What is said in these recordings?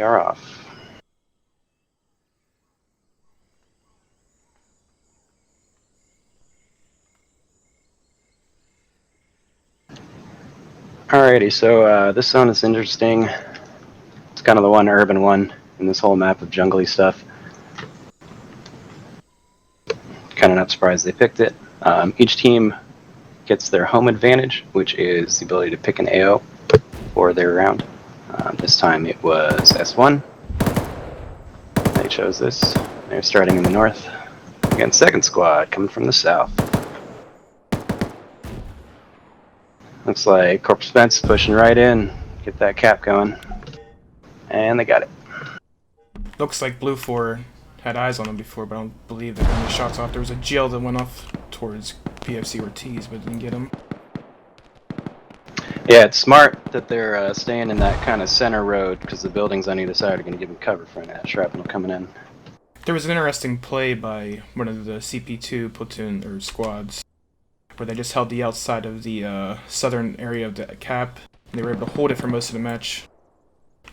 we are off. Alrighty, so this zone is interesting. It's kind of the one urban one in this whole map of jungly stuff. Kind of not surprised they picked it. Each team gets their home advantage, which is the ability to pick an AO for their round. This time it was S1. They chose this. They're starting in the north. Again, second squad coming from the south. Looks like Corp Spence pushing right in. Get that cap going. And they got it. Looks like Blue 4 had eyes on him before, but I don't believe they got any shots off. There was a GL that went off towards PFC Ortiz, but didn't get him. Yeah, it's smart that they're staying in that kind of center road because the buildings on either side are going to give them cover for that shrapnel coming in. There was an interesting play by one of the CP2 platoon or squads where they just held the outside of the southern area of the cap. And they were able to hold it for most of the match.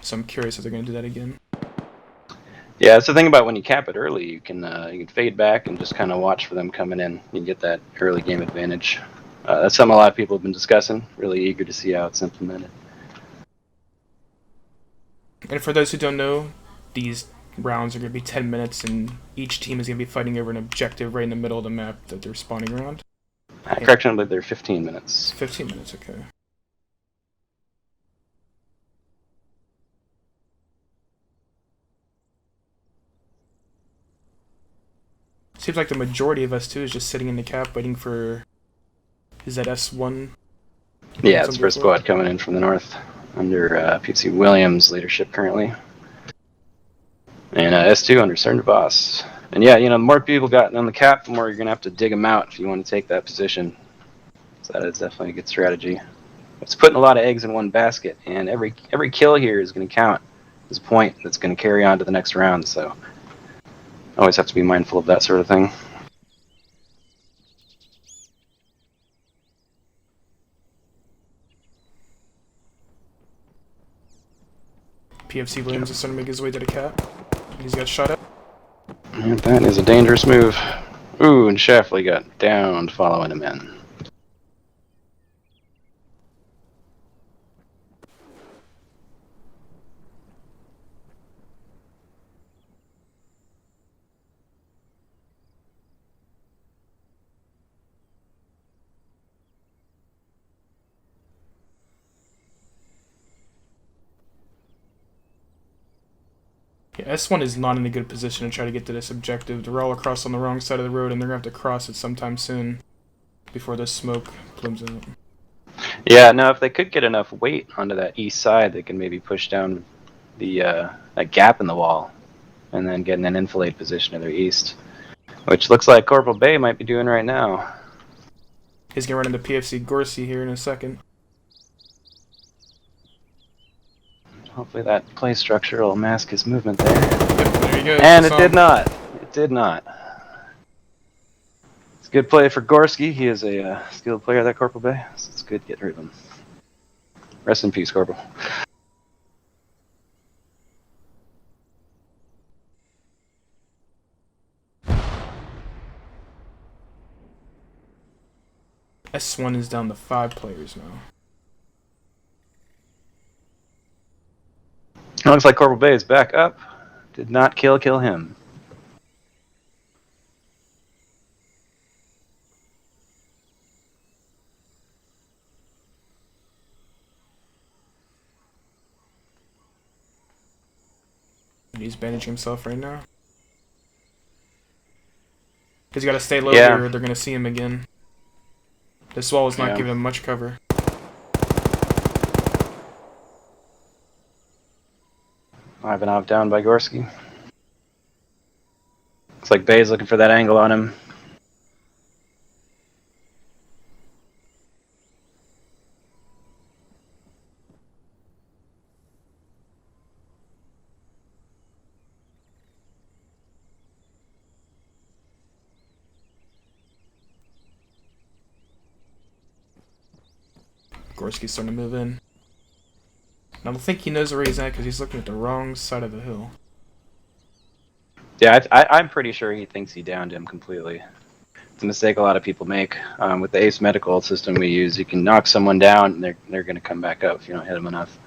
So I'm curious if they're going to do that again. Yeah, that's the thing about when you cap it early. You can fade back and just kind of watch for them coming in. You get that early game advantage. That's something a lot of people have been discussing. Really eager to see how it's implemented. And for those who don't know, these rounds are going to be 10 minutes, and each team is going to be fighting over an objective right in the middle of the map that they're spawning around. Correction, I believe they're 15 minutes. 15 minutes, okay. Seems like the majority of us, too, is just sitting in the cap waiting for... Is that S1? Yeah, it's first squad coming in from the north under PFC Williams' leadership currently. And S2 under Sergeant Boss. And yeah, the more people got on the cap, the more you're going to have to dig them out if you want to take that position. So that is definitely a good strategy. It's putting a lot of eggs in one basket, and every kill here is going to count as a point that's going to carry on to the next round, so always have to be mindful of that sort of thing. PFC Williams is starting to make his way to the cap. He's got shot at. And that is a dangerous move. Ooh, and Shafley got downed following him in. Yeah, S1 is not in a good position to try to get to this objective. They're all across on the wrong side of the road, and they're going to have to cross it sometime soon before the smoke plumes out. Yeah, no, if they could get enough weight onto that east side, they can maybe push down the that gap in the wall and then get in an enfilade position to their east, which looks like Corporal Bay might be doing right now. He's going to run into PFC Gorsey here in a second. Hopefully that clay structure will mask his movement there. Yep, there he goes. And it did not. It did not. It's a good play for Gorski. He is a skilled player, that Corporal Bay. So it's good to get rid of him. Rest in peace, Corporal. S1 is down to 5 players now. It looks like Corporal Bay is back up. Did not kill him. He's bandaging himself right now. He's got to stay low Yeah. here or they're going to see him again. This wall is not giving him much cover. Ivanov down by Gorski. Looks like Bay's looking for that angle on him. Gorski's starting to move in. I don't think he knows where he's at because he's looking at the wrong side of the hill. Yeah, I'm pretty sure he thinks he downed him completely. It's a mistake a lot of people make. With the Ace medical system we use, you can knock someone down and they're going to come back up if you don't hit them enough.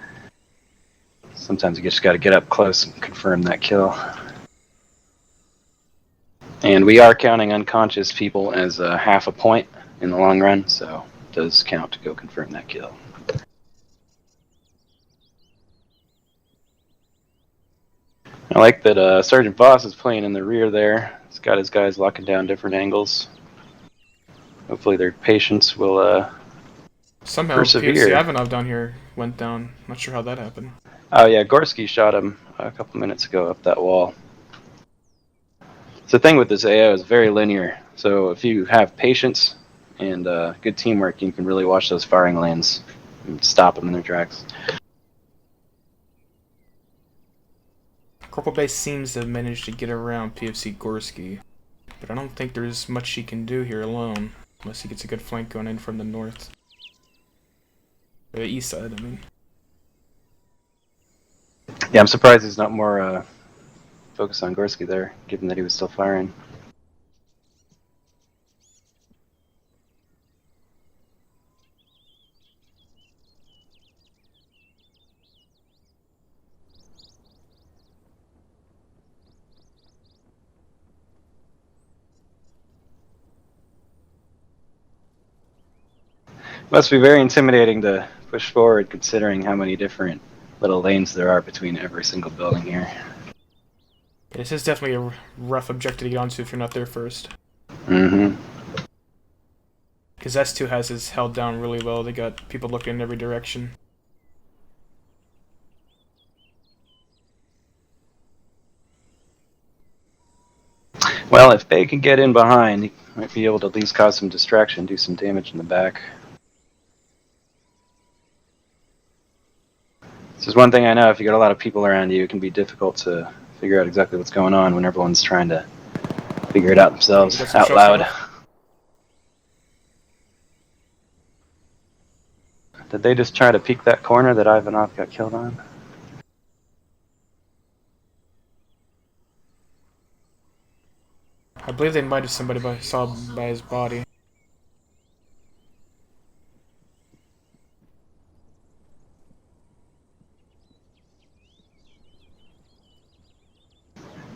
Sometimes you just got to get up close and confirm that kill. And we are counting unconscious people as half a point in the long run, so it does count to go confirm that kill. I like that Sergeant Voss is playing in the rear there. He's got his guys locking down different angles. Hopefully their patience will Somehow persevere. PFC Ivanov down here went down. Not sure how that happened. Oh yeah, Gorski shot him a couple minutes ago up that wall. So the thing with this AO is very linear. So if you have patience and good teamwork, you can really watch those firing lanes and stop them in their tracks. Corporal Base seems to have managed to get around PFC Gorski, but I don't think there's much he can do here alone, unless he gets a good flank going in from the north. Or the east side, I mean. Yeah, I'm surprised he's not more focused on Gorski there, given that he was still firing. Must be very intimidating to push forward, considering how many different little lanes there are between every single building here. This is definitely a rough objective to get onto if you're not there first. Mm-hmm. Because S2 has his held down really well. They got people looking in every direction. Well, if they can get in behind, he might be able to at least cause some distraction, do some damage in the back. This is one thing I know, if you got a lot of people around you, it can be difficult to figure out exactly what's going on when everyone's trying to figure it out themselves, out loud. Did they just try to peek that corner that Ivanov got killed on? I believe they might have saw by his body.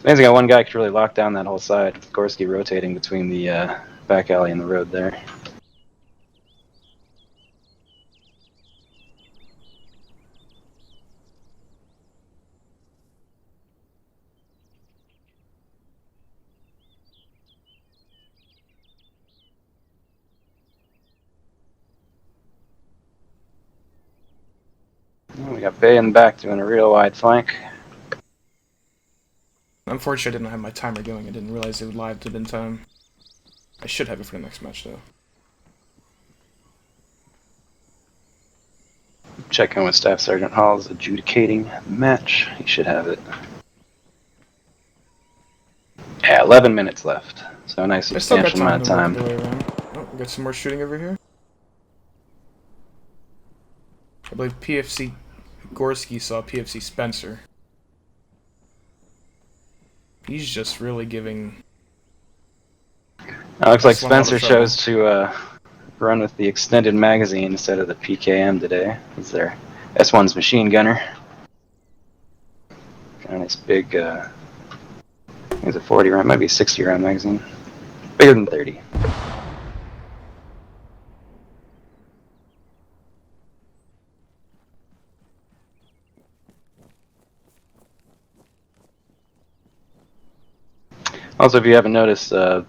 Amazing how one guy could really lock down that whole side, with Gorski rotating between the back alley and the road there. We got Bay in the back doing a real wide flank. Unfortunately, I didn't have my timer going. I didn't realize it would live to in time. I should have it for the next match, though. Checking with Staff Sergeant Hall is adjudicating the match. He should have it. Yeah, 11 minutes left. So a nice substantial amount of time. Oh, we got some more shooting over here. I believe PFC Gorski saw PFC Spencer. He's just really giving... It looks like Spencer chose to run with the extended magazine instead of the PKM today. He's their S1's machine gunner. Got a nice big, I think it's a 40 round, might be a 60 round magazine. Bigger than 30. Also, if you haven't noticed, the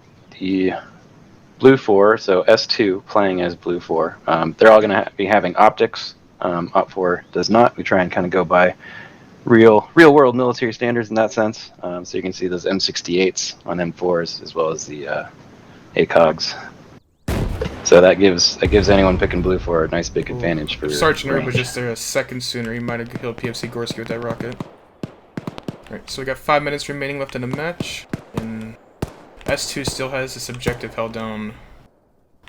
Blue 4, so S2 playing as Blue 4, they're all going to be having optics. Op 4 does not. We try and kind of go by real world military standards in that sense. So you can see those M68s on M4s as well as the ACOGs. So that gives anyone picking Blue 4 a nice big advantage for Sergeant Herb range. was just there a second sooner. He might have killed PFC Gorski with that rocket. Alright, so we got 5 minutes remaining left in the match, and S2 still has this objective held down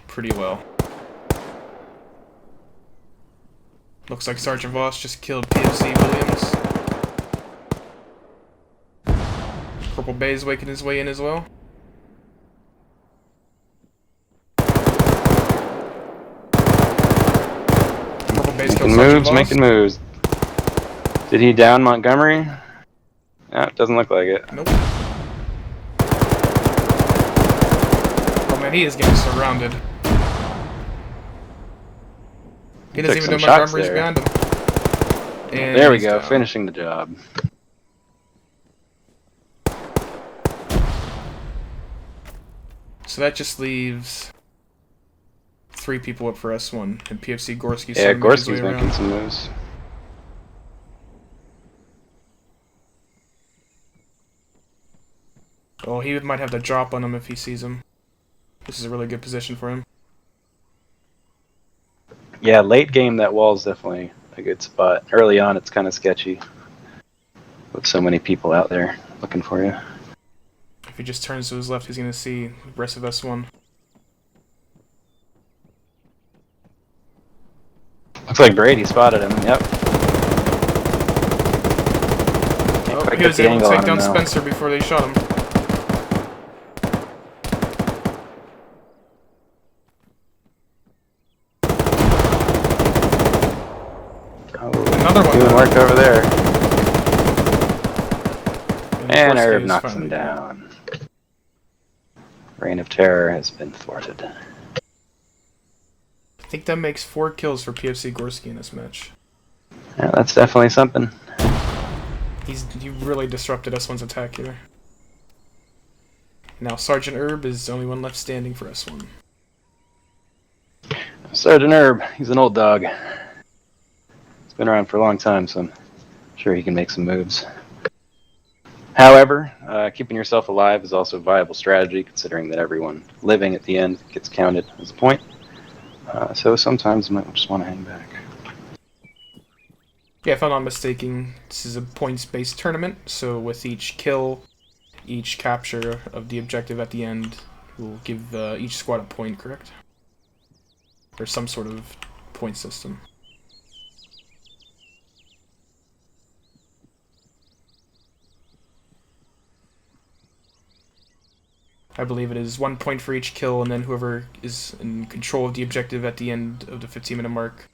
pretty well. Looks like Sergeant Voss just killed PFC Williams. Corporal Bay's waking his way in as well. Corporal Bay's killed Sergeant Voss. Making moves. Did he down Montgomery? No, it doesn't look like it. Nope. Oh man, he is getting surrounded. He doesn't even know Montgomery's behind him. And there we go, down. finishing the job. So that just leaves 3 people up for S1, and PFC Gorski's Yeah, Gorski's making some moves. Oh, he might have the drop on him if he sees him. This is a really good position for him. Yeah, late game that wall's definitely a good spot. Early on it's kind of sketchy with so many people out there looking for you. If he just turns to his left, he's going to see the rest of S1. Looks like Brady spotted him, yep. Oh, he was able to take down Spencer before they shot him. Another one. Doing work over there. And Herb knocks him down. Reign of Terror has been thwarted. I think that makes 4 kills for PFC Gorski in this match. Yeah, that's definitely something. He really disrupted S1's attack here. Now Sergeant Herb is the only one left standing for S1. Sergeant Herb, he's an old dog. He's been around for a long time, so I'm sure he can make some moves. However, keeping yourself alive is also a viable strategy, considering that everyone living at the end gets counted as a point. So sometimes you might just want to hang back. Yeah, if I'm not mistaken, this is a points-based tournament, so with each kill, each capture of the objective at the end will give each squad a point, correct? Or some sort of point system. I believe it is 1 point for each kill, and then whoever is in control of the objective at the end of the 15-minute mark,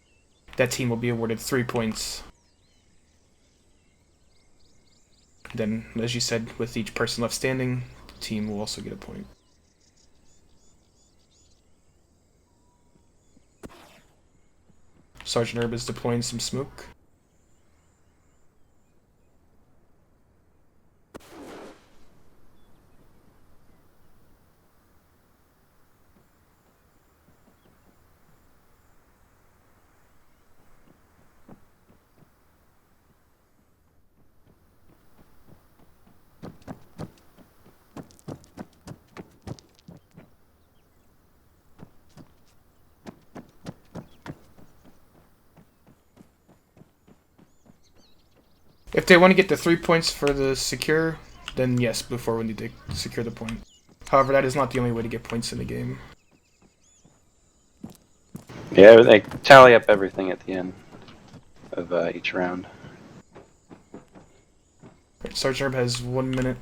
that team will be awarded 3 points. Then, as you said, with each person left standing, the team will also get a point. Sergeant Herb is deploying some smoke. If they want to get the 3 points for the secure, then yes, before we need to secure the point. However, that is not the only way to get points in the game. Yeah, they tally up everything at the end of each round. Right, Sergeant Herb has 1 minute.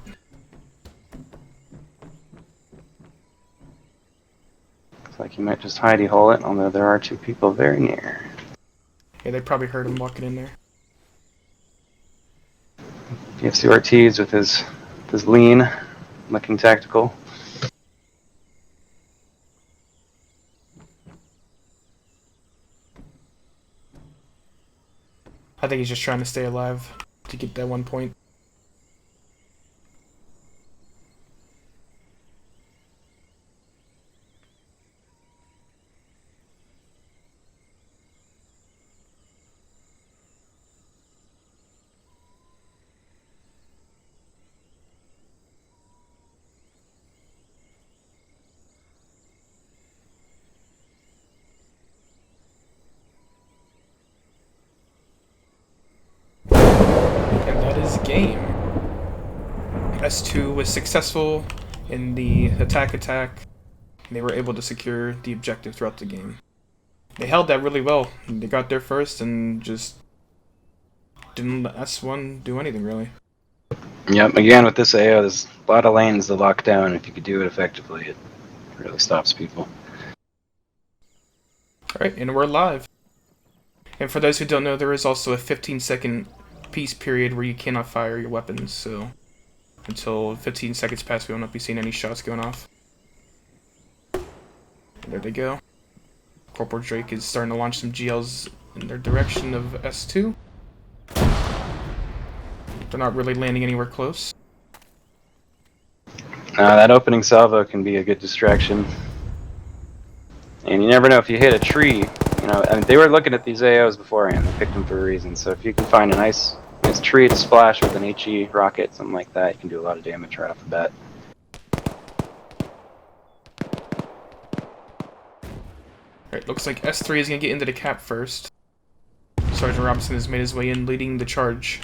Looks like he might just hidey hole it, although there are 2 people very near. Yeah, they probably heard him walking in there. PFC Ortiz with his lean, looking tactical. I think he's just trying to stay alive to get that 1 point. Game. S2 was successful in the attack, and they were able to secure the objective throughout the game. They held that really well. They got there first and just didn't let S1 do anything really. Yep, again with this AO, there's a lot of lanes to lock down. If you could do it effectively, it really stops people. Alright, and we're live. And for those who don't know, there is also a 15-second peace period where you cannot fire your weapons, so until 15 seconds pass, we will not be seeing any shots going off. And there they go. Corporal Drake is starting to launch some GLs in their direction of S2. They're not really landing anywhere close. That opening salvo can be a good distraction. And you never know if you hit a tree. You know, I mean, they were looking at these AOs beforehand. They picked them for a reason. So if you can find a nice tree to splash with an HE rocket, something like that, you can do a lot of damage right off the bat. Alright, looks like S3 is going to get into the cap first. Sergeant Robinson has made his way in, leading the charge.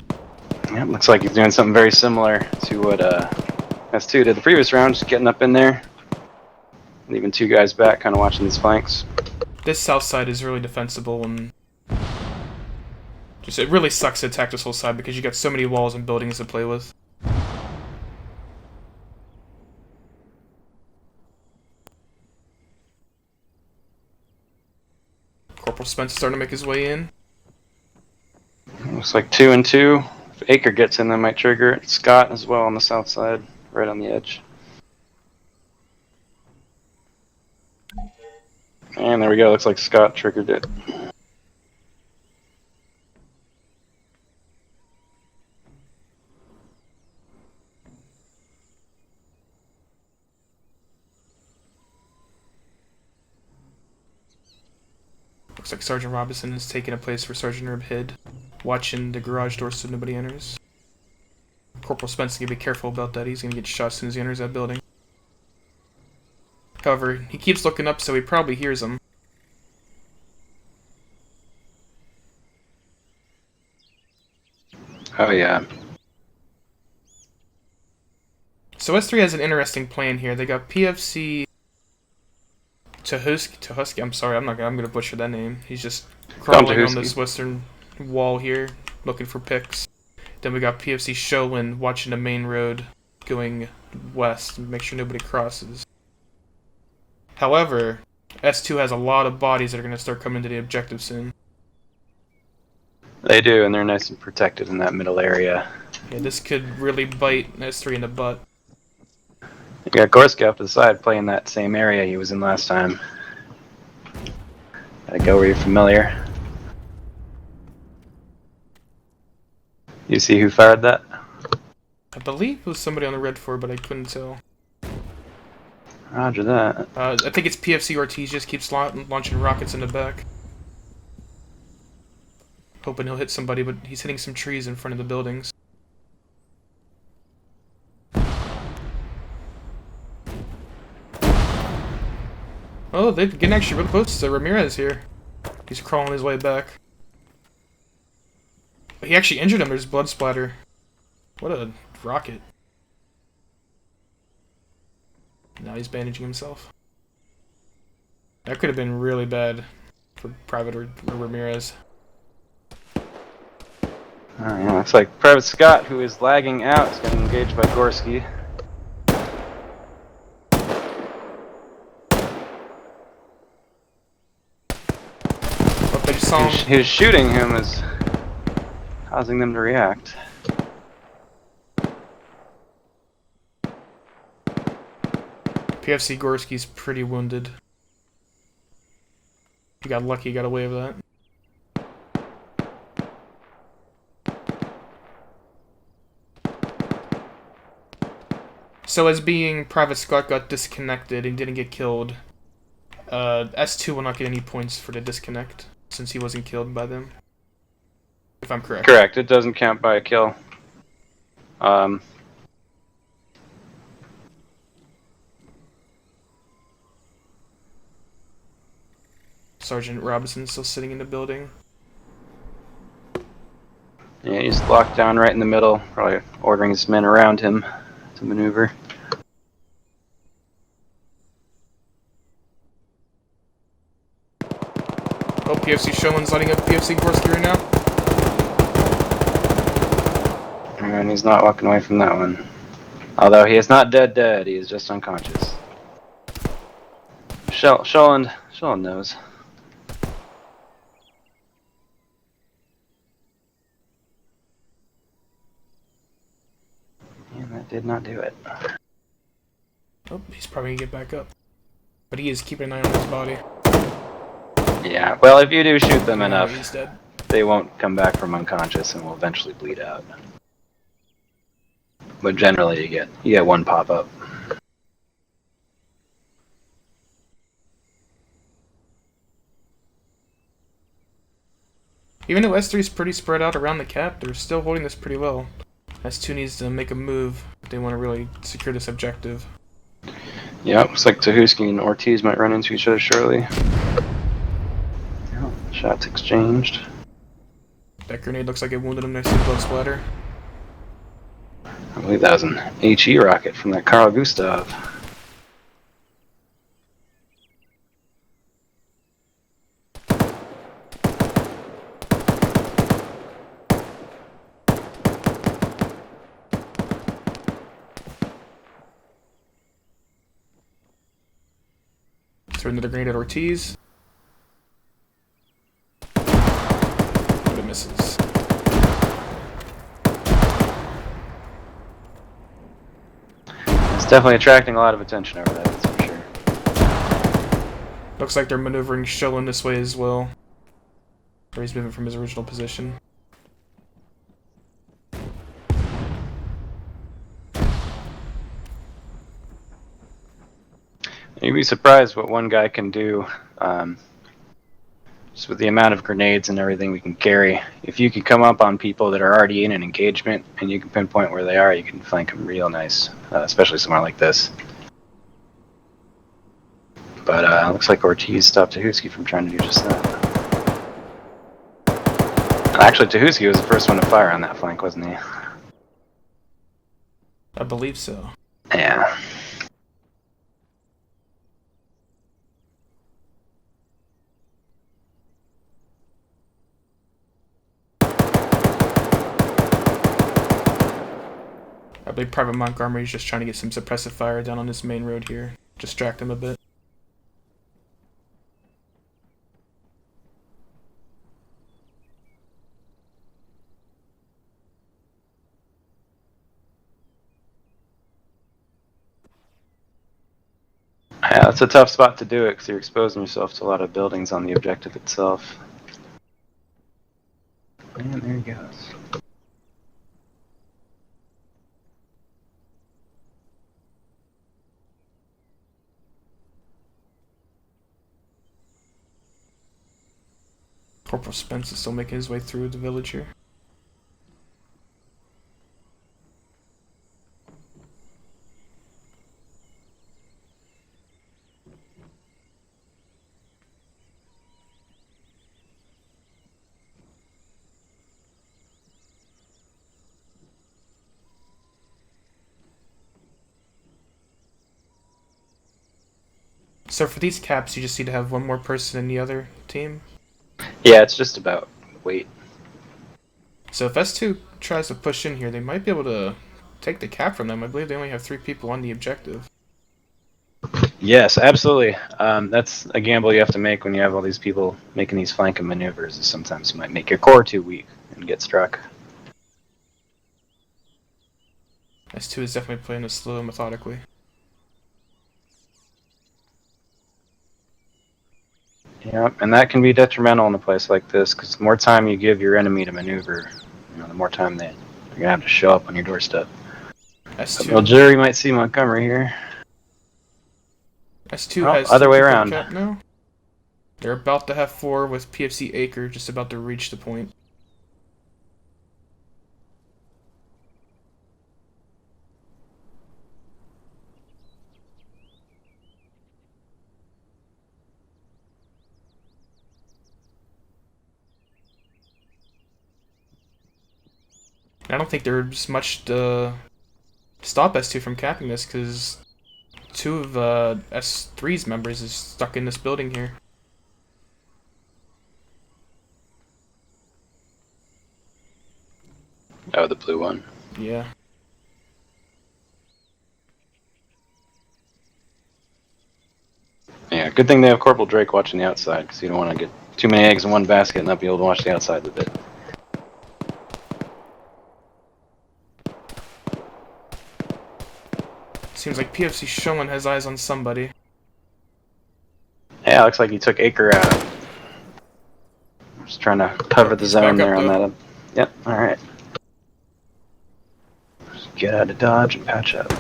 Yeah, looks like he's doing something very similar to what S2 did the previous round, just getting up in there, leaving two guys back, kind of watching these flanks. This south side is really defensible, and just it really sucks to attack this whole side because you got so many walls and buildings to play with. Corporal Spence is starting to make his way in. Looks like 2 and 2. If Acre gets in, that might trigger it. Scott as well on the south side, right on the edge. And there we go. Looks like Scott triggered it. Looks like Sergeant Robinson is taking a place for Sergeant Herb hid, watching the garage door so nobody enters. Corporal Spence is going to be careful about that. He's going to get shot as soon as he enters that building. However, he keeps looking up, so he probably hears him. Oh yeah. So S3 has an interesting plan here. They got PFC Tuhusky. I'm sorry, I'm gonna butcher that name. He's just crawling on this western wall here, looking for picks. Then we got PFC Sholin watching the main road going west, make sure nobody crosses. However, S2 has a lot of bodies that are gonna start coming to the objective soon. They do, and they're nice and protected in that middle area. Yeah, this could really bite S3 in the butt. You got Gorski off to the side playing that same area he was in last time. Gotta go where you're familiar. You see who fired that? I believe it was somebody on the red floor, but I couldn't tell. Roger that. I think it's PFC Ortiz, just keeps launching rockets in the back. Hoping he'll hit somebody, but he's hitting some trees in front of the buildings. Oh, they're getting actually really close to Ramirez here. He's crawling his way back. He actually injured him. There's blood splatter. What a rocket. Now he's bandaging himself. That could have been really bad for Private or Ramirez. Oh, yeah, looks like Private Scott, who is lagging out, is getting engaged by Gorski. His shooting him is causing them to react. PFC Gorski's pretty wounded. He got lucky, he got away with that. So as being Private Scott got disconnected and didn't get killed, S2 will not get any points for the disconnect, since he wasn't killed by them. If I'm correct. Correct, it doesn't count by a kill. Sergeant Robinson's still sitting in the building. Yeah, he's locked down right in the middle, probably ordering his men around him to maneuver. PFC Sholin's lighting up PFC Gorski right now. And he's not walking away from that one. Although he is not dead, he is just unconscious. Sholin knows. And that did not do it. Oh, he's probably gonna get back up. But he is keeping an eye on his body. Yeah, well, if you do shoot them enough, he's dead. They won't come back from unconscious and will eventually bleed out. But generally, you get one pop up. Even though S3 is pretty spread out around the cap, they're still holding this pretty well. S2 needs to make a move if they want to really secure this objective. Yeah, looks like Tahuski and Ortiz might run into each other shortly. Yeah, shots exchanged. That grenade looks like it wounded him next to the blood splatter. I believe that was an HE rocket from that Carl Gustav. Throw another grenade at Ortiz. But it misses. It's definitely attracting a lot of attention over that, that's for sure. Looks like they're maneuvering Sholin this way as well. Or he's moving from his original position. You'd be surprised what one guy can do, just with the amount of grenades and everything we can carry. If you can come up on people that are already in an engagement and you can pinpoint where they are, you can flank them real nice, especially somewhere like this. But it looks like Ortiz stopped Tahuski from trying to do just that. Actually, Tahuski was the first one to fire on that flank, wasn't he? I believe so. Yeah. I believe Private Montgomery is just trying to get some suppressive fire down on this main road here. Distract him a bit. Yeah, that's a tough spot to do it because you're exposing yourself to a lot of buildings on the objective itself. And there he goes. Corporal Spence is still making his way through the village here. So for these caps, you just need to have one more person in the other team? Yeah, it's just about weight. So if S2 tries to push in here, they might be able to take the cap from them. I believe they only have 3 people on the objective. Yes, absolutely. That's a gamble you have to make when you have all these people making these flanking maneuvers. Is sometimes you might make your core too weak and get struck. S2 is definitely playing this slow and methodically. Yeah, and that can be detrimental in a place like this because the more time you give your enemy to maneuver, the more time they're gonna have to show up on your doorstep. S2. Well, jury might see Montgomery here. S2 has other 3 way people on around. cap now. They're about to have 4 with PFC Acre just about to reach the point. I don't think there's much to stop S2 from capping this because 2 of S3's members is stuck in this building here. Oh, the blue one. Yeah. Yeah, good thing they have Corporal Drake watching the outside, because you don't want to get too many eggs in one basket and not be able to watch the outside of it. Seems like PFC Showman has eyes on somebody. Yeah, looks like he took Acre out. Just trying to cover the He's zone back up, there on though. that. Yep, alright. Just get out of dodge and patch up.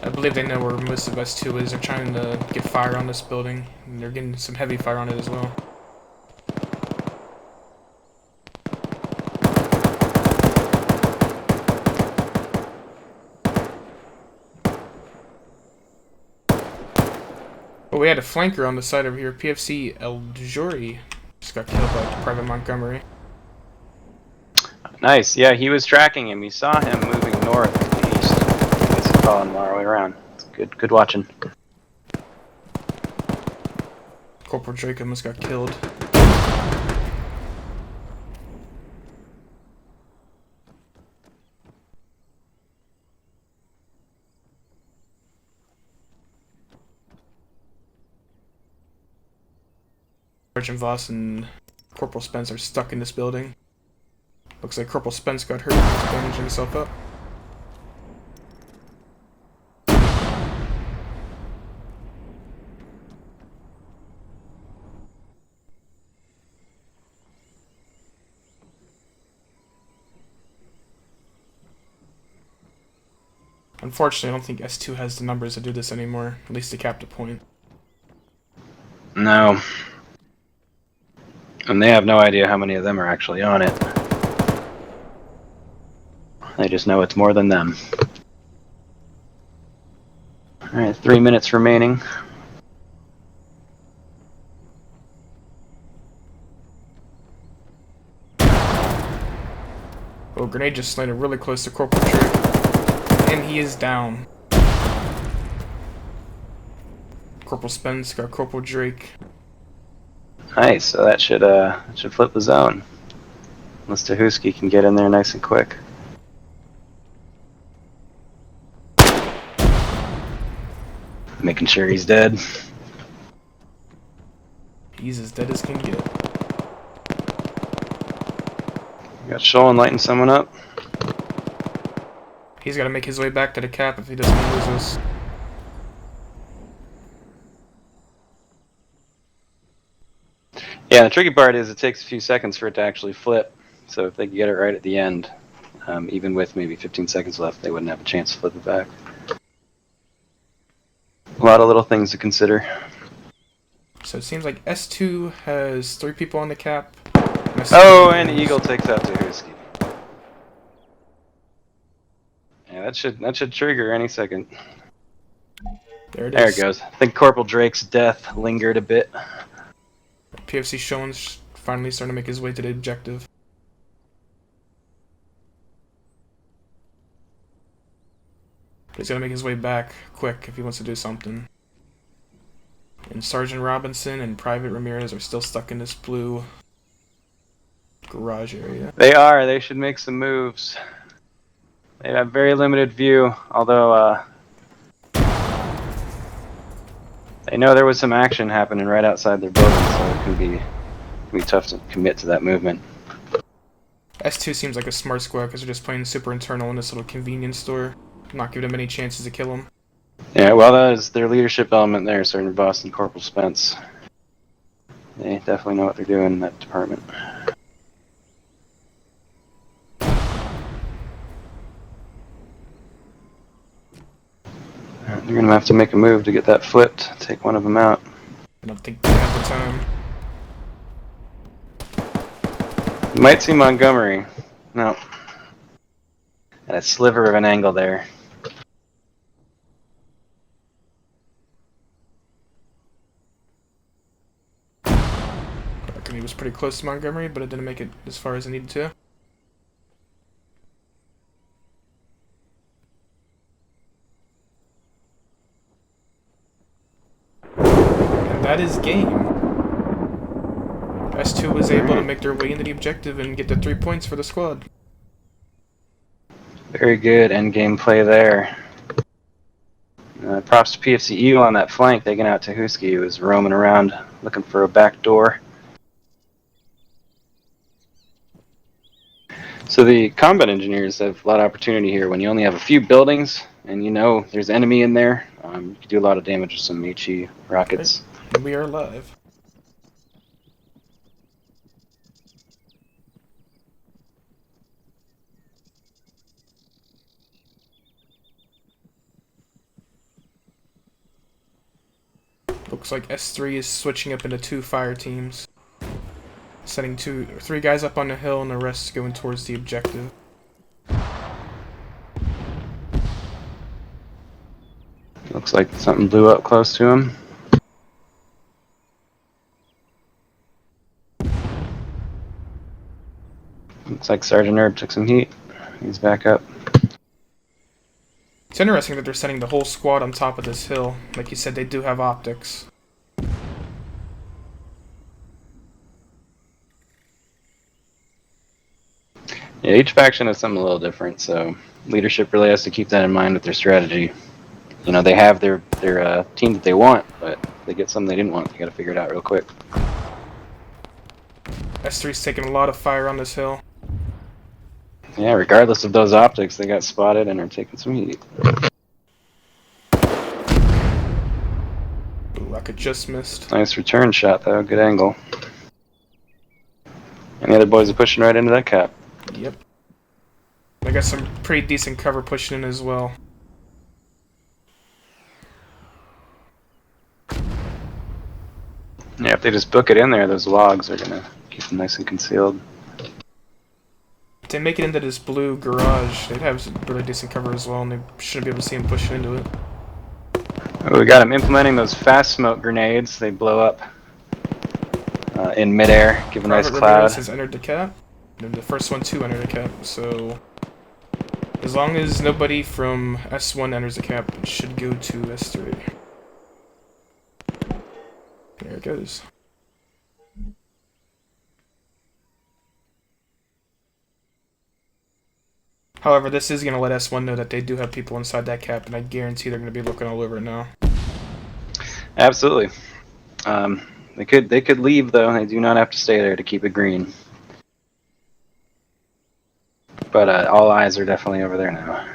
I believe they know where most of S2 is. They're trying to get fire on this building, and they're getting some heavy fire on it as well. Oh, we had a flanker on the side over here. PFC El Juri just got killed by Private Montgomery. Nice, yeah, he was tracking him. He saw him moving north and east. I guess he followed him all the way around. It's good watching. Corporal Drake almost got killed. Sergeant Voss and Corporal Spence are stuck in this building. Looks like Corporal Spence got hurt and he's bandaging himself up. Unfortunately, I don't think S2 has the numbers to do this anymore, at least to cap the point. No. And they have no idea how many of them are actually on it. They just know it's more than them. Alright, 3 minutes remaining. Oh, grenade just landed really close to Corporal Drake. And he is down. Corporal Spence got Corporal Drake. Nice, so that should flip the zone. Unless Tahuski can get in there nice and quick. Making sure he's dead. He's as dead as can get. Got Shoal lighting someone up. He's got to make his way back to the cap if he doesn't lose us. Yeah, the tricky part is it takes a few seconds for it to actually flip. So if they could get it right at the end, even with maybe 15 seconds left, they wouldn't have a chance to flip it back. A lot of little things to consider. So it seems like S2 has 3 people on the cap. Oh, and the Eagle takes out Tahuski. Yeah, that should trigger any second. There it is. There it goes. I think Corporal Drake's death lingered a bit. PFC Showen's finally starting to make his way to the objective. He's gotta make his way back quick if he wants to do something. And Sergeant Robinson and Private Ramirez are still stuck in this blue garage area. They are. They should make some moves. They have very limited view, although they know there was some action happening right outside their building, so it can be tough to commit to that movement. S2 seems like a smart squad because they're just playing super internal in this little convenience store. Not giving them any chances to kill him. Yeah, well, that is their leadership element there, Sergeant Voss and Corporal Spence. They definitely know what they're doing in that department. They're going to have to make a move to get that flipped, take one of them out. I don't think they have the time. You might see Montgomery. No. At a sliver of an angle there. and he was pretty close to Montgomery, but it didn't make it as far as it needed to. And that is game. S2 was able to make their way into the objective and get the 3 points for the squad. Very good end game play there. Props to PFCU on that flank, taking out Tahuski, who was roaming around looking for a back door. So the combat engineers have a lot of opportunity here. When you only have a few buildings and you know there's enemy in there, you can do a lot of damage with some HE rockets. Right. And we are live. Looks like S3 is switching up into 2 fire teams. Sending 3 guys up on the hill and the rest going towards the objective. Looks like something blew up close to him. Looks like Sergeant Herb took some heat. He's back up. It's interesting that they're sending the whole squad on top of this hill. Like you said, they do have optics. Yeah, each faction has something a little different, so leadership really has to keep that in mind with their strategy. You know, they have their team that they want, but if they get something they didn't want, they got to figure it out real quick. S3's taking a lot of fire on this hill. Yeah, regardless of those optics, they got spotted and are taking some heat. Ooh, rocket just missed. Nice return shot, though. Good angle. And the other boys are pushing right into that cap. Yep. They got some pretty decent cover pushing in as well. Yeah, if they just book it in there, those logs are going to keep them nice and concealed. If they make it into this blue garage, they'd have some really decent cover as well, and they shouldn't be able to see him pushing into it. Oh, we got them implementing those fast smoke grenades. They blow up in midair, give a nice Private cloud. Ramirez has entered the cap. They're the first one to enter the cap, so as long as nobody from S1 enters the cap, it should go to S3. There it goes. However, this is going to let S1 know that they do have people inside that cap, and I guarantee they're going to be looking all over it now. Absolutely. They could leave, though. They do not have to stay there to keep it green. But all eyes are definitely over there now.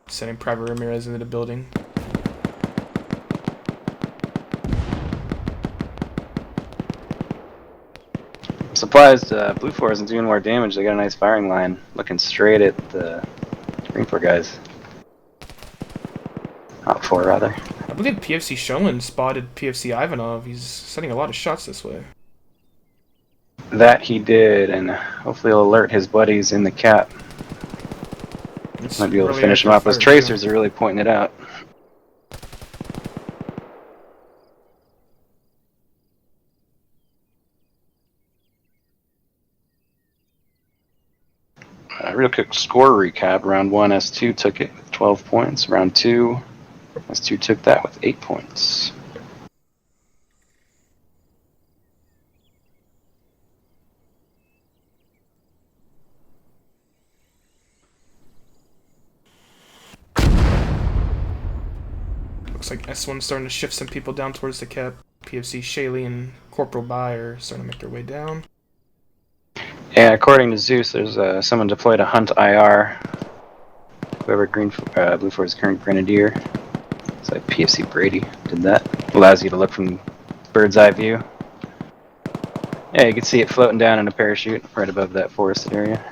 Sending Private Ramirez into the building. I'm surprised Blue 4 isn't doing more damage. They got a nice firing line, looking straight at the Green 4 guys. Hot 4, rather. I believe PFC Sholin spotted PFC Ivanov. He's sending a lot of shots this way. That he did, and hopefully he'll alert his buddies in the cap. It's Might be able to really finish him active off. Those fire, tracers too. are really pointing it out. Real quick score recap. Round 1, S2 took it with 12 points. Round 2, S2 took that with 8 points. Looks like S1's starting to shift some people down towards the cap. PFC Shaley and Corporal Bai are starting to make their way down. Yeah, according to Zeus, there's someone deployed to hunt IR. Whoever Blue 4's current grenadier. It's like PFC Brady did that. Allows you to look from bird's eye view. Yeah, you can see it floating down in a parachute right above that forested area.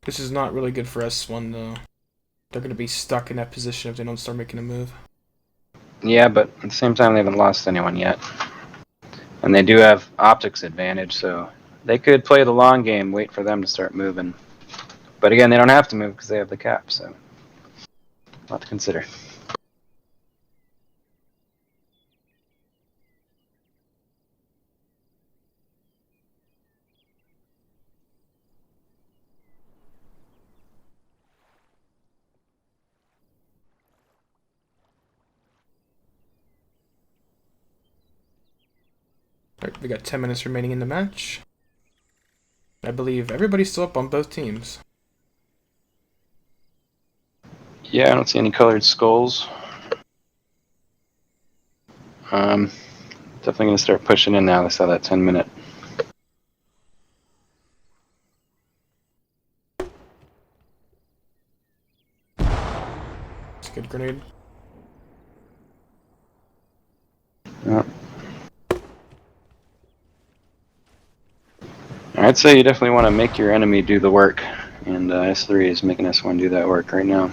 This is not really good for S1 though. They're going to be stuck in that position if they don't start making a move. Yeah, but at the same time, they haven't lost anyone yet. And they do have optics advantage, so they could play the long game, wait for them to start moving. But again, they don't have to move because they have the cap, so a lot to consider. Alright, we got 10 minutes remaining in the match. I believe everybody's still up on both teams. Yeah, I don't see any colored skulls. Definitely going to start pushing in now. They saw that 10-minute. It's a good grenade. Yeah. I'd say you definitely want to make your enemy do the work, and S3 is making S1 do that work right now.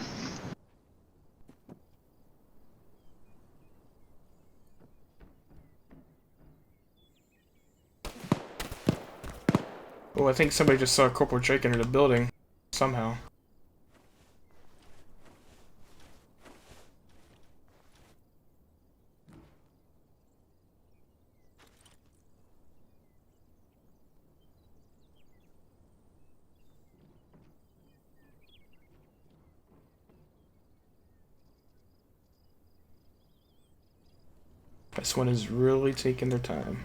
Oh, I think somebody just saw Corporal Drake enter the building. Somehow. This one is really taking their time.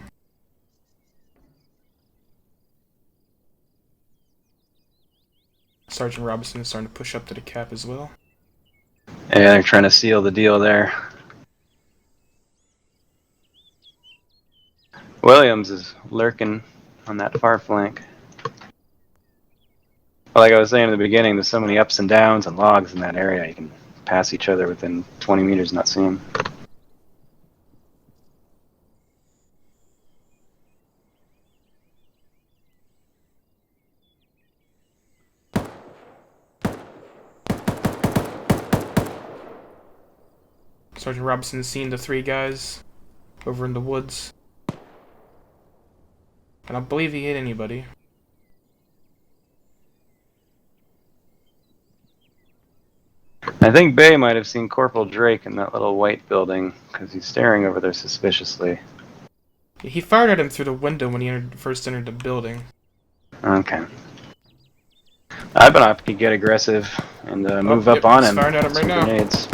Sergeant Robinson is starting to push up to the cap as well. Yeah, they're trying to seal the deal there. Williams is lurking on that far flank. Well, like I was saying in the beginning, there's so many ups and downs and logs in that area. You can pass each other within 20 meters and not see them. Sergeant Robinson seeing the three guys over in the woods. I don't believe he hit anybody. I think Bay might have seen Corporal Drake in that little white building because he's staring over there suspiciously. He fired at him through the window when he first entered the building. Okay. I've been up to get aggressive and move up on he's him. Firing at him right now. Grenades.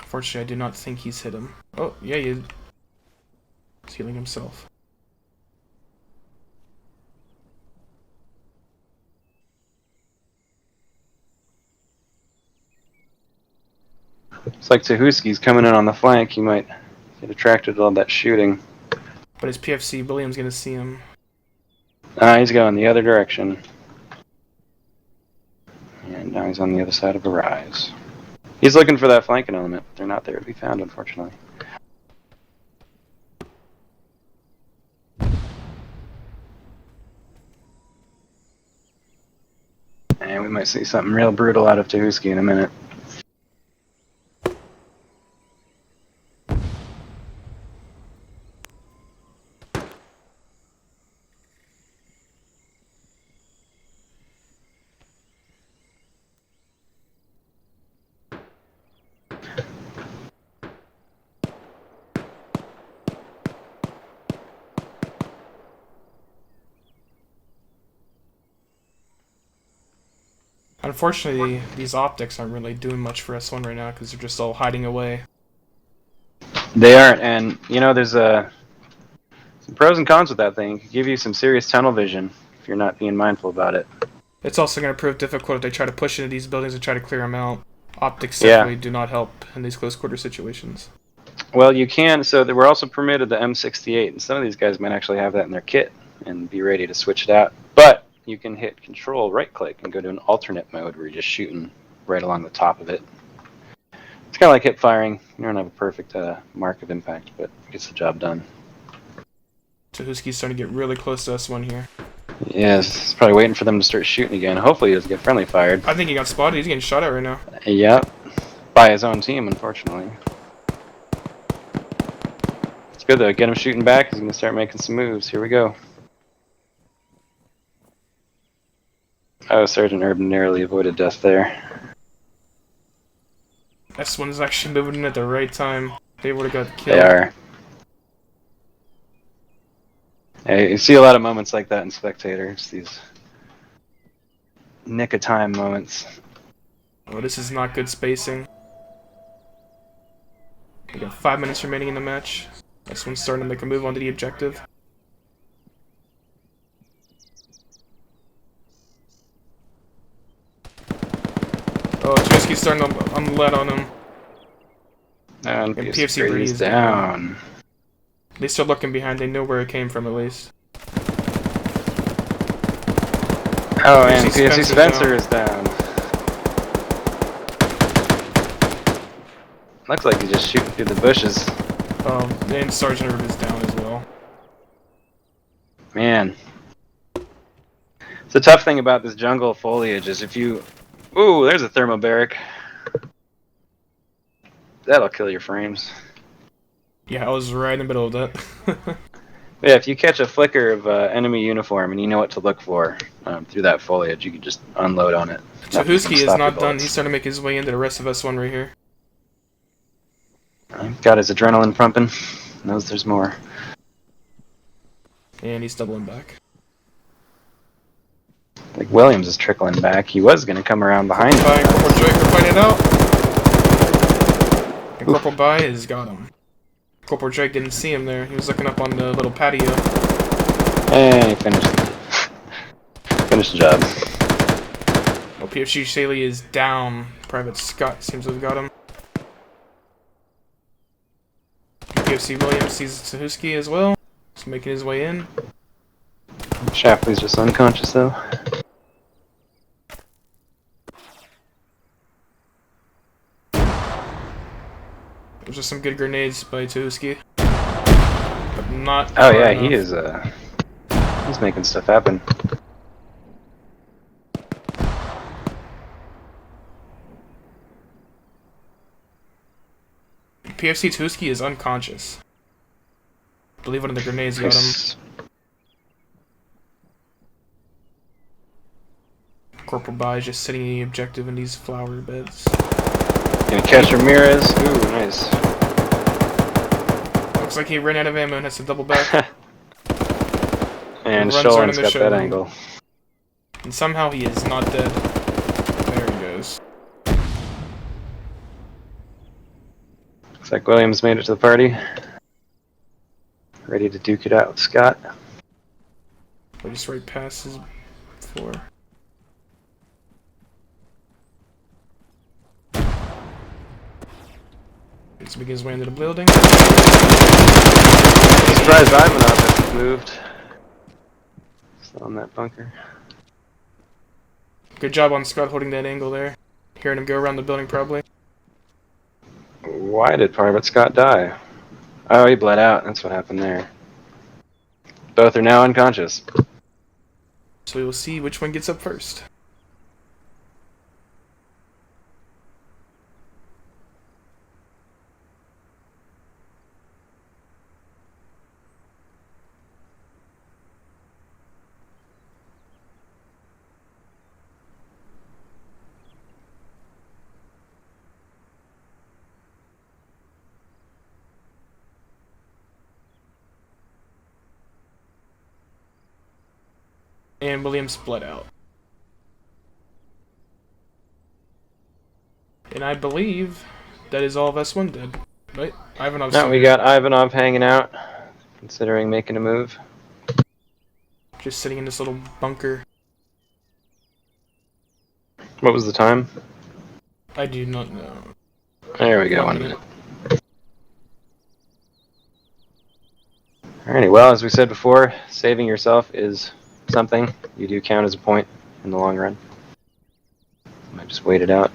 Fortunately, I do not think he's hit him. Oh, yeah, he's healing himself. It's like Tahuski's coming in on the flank. He might get attracted to all that shooting. But his PFC William's gonna see him. He's going the other direction. And now he's on the other side of a rise. He's looking for that flanking element. They're not there to be found, unfortunately. And we might see something real brutal out of Tahuski in a minute. Unfortunately, these optics aren't really doing much for S1 right now because they're just all hiding away. They aren't, and you know, there's some pros and cons with that thing. It can give you some serious tunnel vision if you're not being mindful about it. It's also going to prove difficult if they try to push into these buildings and try to clear them out. Optics simply do not help in these close quarter situations. Well, you can, so they were also permitted the M68, and some of these guys might actually have that in their kit and be ready to switch it out. But you can hit Control right-click and go to an alternate mode where you're just shooting right along the top of it. It's kind of like hip firing. You don't have a perfect mark of impact, but it gets the job done. Tahuski's starting to get really close to S1 here. Yes, he's probably waiting for them to start shooting again. Hopefully he doesn't get friendly fired. I think he got spotted. He's getting shot at right now. Yep. By his own team, unfortunately. It's good though. Get him shooting back. He's going to start making some moves. Here we go. Oh, Sergeant Urban narrowly avoided death there. S1 is actually moving in at the right time. They would have got killed. They are. Yeah, you see a lot of moments like that in Spectator. It's these nick of time moments. Oh, this is not good spacing. We got 5 minutes remaining in the match. S1's starting to make a move onto the objective. Oh, Tahuski's starting to unlead on him. And PFC Brady Brady is is down. They start looking behind. They know where it came from at least. Oh, and PFC Spencer is down. Looks like he's just shooting through the bushes. And Sergeant Herb is down as well. Man. It's the tough thing about this jungle foliage is if you... Ooh, there's a thermobaric. That'll kill your frames. Yeah, I was right in the middle of that. Yeah, if you catch a flicker of enemy uniform and you know what to look for through that foliage, you can just unload on it. Tahuski is not done. He's starting to make his way into the rest of S1 right here. Got his adrenaline pumping. Knows there's more. And he's doubling back. Like Williams is trickling back. He was going to come around behind him. Corporal Drake will fight it out. And Corporal Bai has got him. Corporal Drake didn't see him there. He was looking up on the little patio. And he finished the job. Oh, PFC Shaley is down. Private Scott seems to have got him. PFC Williams sees Tahuski as well. He's making his way in. Shapley's just unconscious though. There's just some good grenades by Tahuski. But not. Oh yeah, enough. he is he's making stuff happen. PFC Tahuski is unconscious. I believe one of the grenades got him. Corporal Bai is just sitting in the objective in these flower beds. Gonna catch Ramirez. Ooh, nice. Looks like he ran out of ammo and has to double back. And runs Shollen's right in the got show. that angle. And somehow he is not dead. There he goes. Looks like Williams made it to the party. Ready to duke it out with Scott. We're just right past his floor. He's making his way into the building. Surprised Ivanov hasn't moved. Still in that bunker. Good job on Scott holding that angle there. Hearing him go around the building probably. Why did Private Scott die? Oh, he bled out. That's what happened there. Both are now unconscious. So we will see which one gets up first. And Williams bled out. And I believe that is all of S1 dead. Right? Ivanov's No, we got Ivanov hanging out, considering making a move. just sitting in this little bunker. What was the time? I do not know. There we go, 1 1 minute. Alrighty, well, as we said before, saving yourself is something. You do count as a point in the long run. Might just wait it out.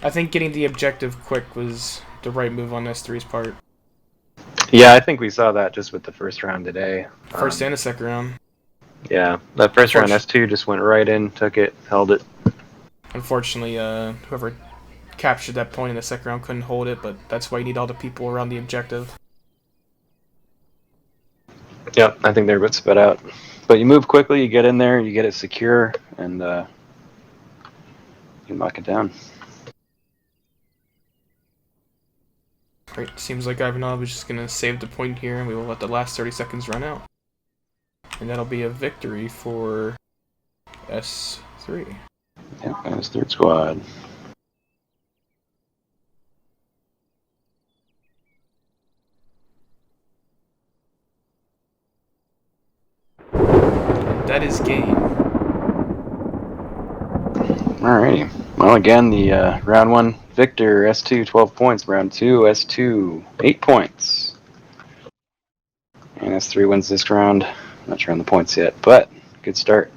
I think getting the objective quick was the right move on S3's part. Yeah, I think we saw that just with the first round today. First and the second round. Yeah, that first round S2 just went right in, took it, held it. Unfortunately, whoever captured that point in the second round couldn't hold it, but that's why you need all the people around the objective. Yep, I think they're a bit spread out. But you move quickly, you get in there, you get it secure, and you knock it down. Right, seems like Ivanov is just going to save the point here, and we will let the last 30 seconds run out. And that'll be a victory for S3. Yep, that's third squad. That is game. Alrighty. Well, again, the round 1 victor, S2, 12 points. Round 2, S2, 8 points. And S3 wins this round. Not sure on the points yet, but good start.